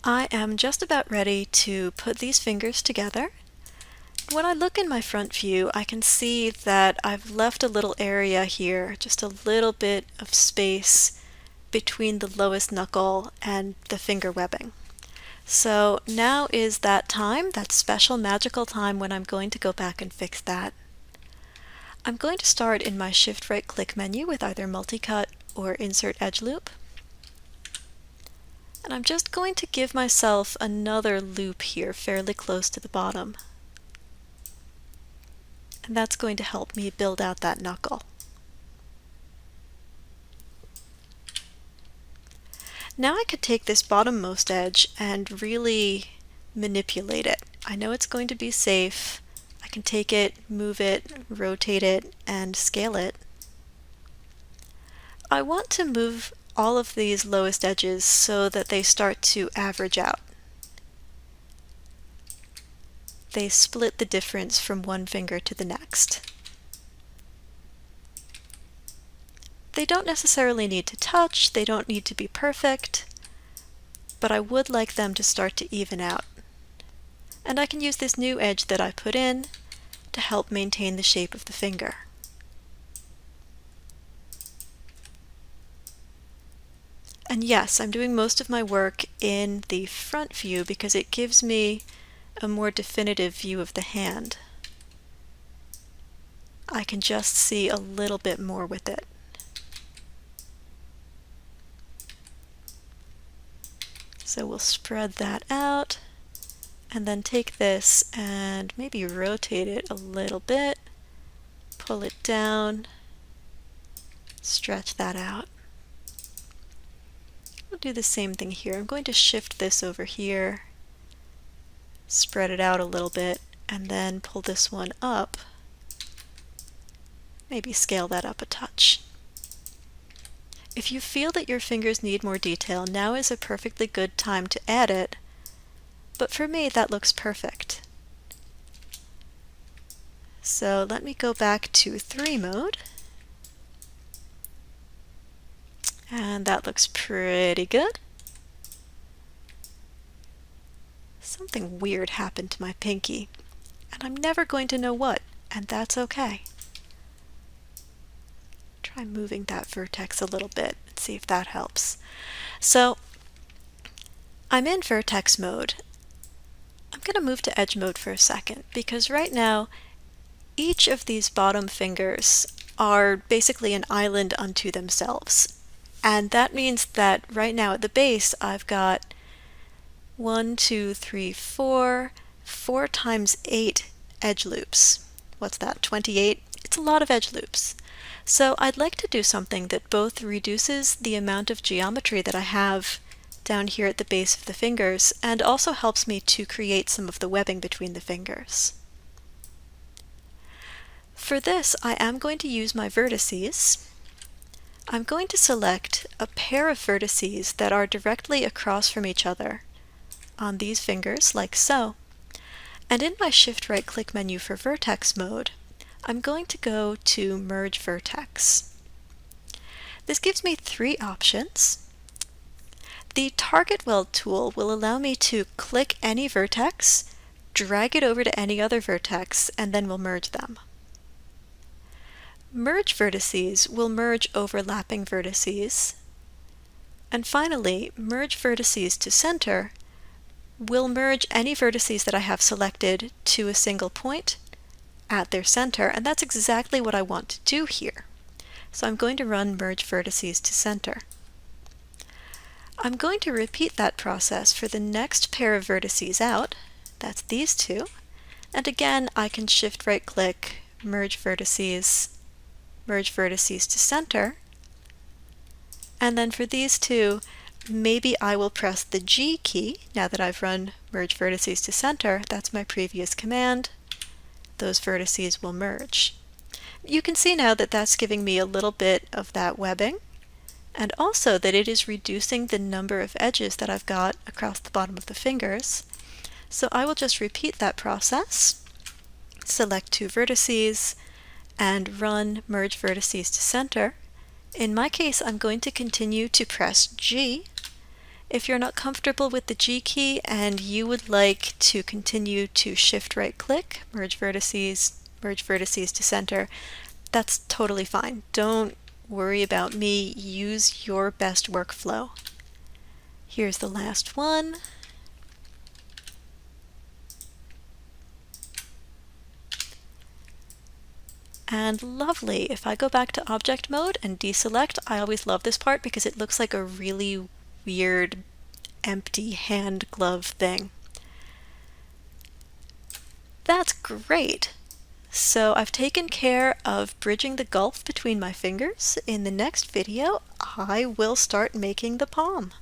I am just about ready to put these fingers together. When I look in my front view, I can see that I've left a little area here, just a little bit of space between the lowest knuckle and the finger webbing. So now is that time, that special magical time when I'm going to go back and fix that. I'm going to start in my Shift right click menu with either Multi-Cut or Insert Edge Loop. And I'm just going to give myself another loop here fairly close to the bottom. And that's going to help me build out that knuckle. Now I could take this bottommost edge and really manipulate it. I know it's going to be safe. I can take it, move it, rotate it, and scale it. I want to move all of these lowest edges so that they start to average out. They split the difference from one finger to the next. They don't necessarily need to touch, they don't need to be perfect, but I would like them to start to even out. And I can use this new edge that I put in to help maintain the shape of the finger. And yes, I'm doing most of my work in the front view because it gives me a more definitive view of the hand. I can just see a little bit more with it. So we'll spread that out and then take this and maybe rotate it a little bit, pull it down, stretch that out. We'll do the same thing here. I'm going to shift this over here, spread it out a little bit, and then pull this one up. Maybe scale that up a touch. If you feel that your fingers need more detail, now is a perfectly good time to add it, but for me that looks perfect. So let me go back to 3 mode. And that looks pretty good. Something weird happened to my pinky, and I'm never going to know what, and that's okay. Try moving that vertex a little bit and see if that helps. So I'm in vertex mode. I'm going to move to edge mode for a second because right now each of these bottom fingers are basically an island unto themselves. And that means that right now at the base I've got 4 times 8 edge loops. What's that, 28? It's a lot of edge loops. So I'd like to do something that both reduces the amount of geometry that I have down here at the base of the fingers and also helps me to create some of the webbing between the fingers. For this, I am going to use my vertices. I'm going to select a pair of vertices that are directly across from each other on these fingers, like so. And in my Shift right click menu for vertex mode, I'm going to go to Merge Vertex. This gives me 3 options. The Target Weld tool will allow me to click any vertex, drag it over to any other vertex, and then we'll merge them. Merge vertices will merge overlapping vertices. And finally, Merge Vertices to Center will merge any vertices that I have selected to a single point at their center, and that's exactly what I want to do here. So I'm going to run Merge Vertices to Center. I'm going to repeat that process for the next pair of vertices out, that's these 2, and again I can Shift right click, Merge Vertices to Center, and then for these 2, maybe I will press the G key now that I've run Merge Vertices to Center. That's my previous command. Those vertices will merge. You can see now that that's giving me a little bit of that webbing, and also that it is reducing the number of edges that I've got across the bottom of the fingers. So I will just repeat that process, select 2 vertices, and run Merge Vertices to Center. In my case, I'm going to continue to press G. If you're not comfortable with the G key and you would like to continue to shift right click, merge vertices to center, that's totally fine. Don't worry about me. Use your best workflow. Here's the last one. And lovely. If I go back to object mode and deselect, I always love this part because it looks like a really weird empty hand glove thing. That's great. So I've taken care of bridging the gulf between my fingers. In the next video, I will start making the palm.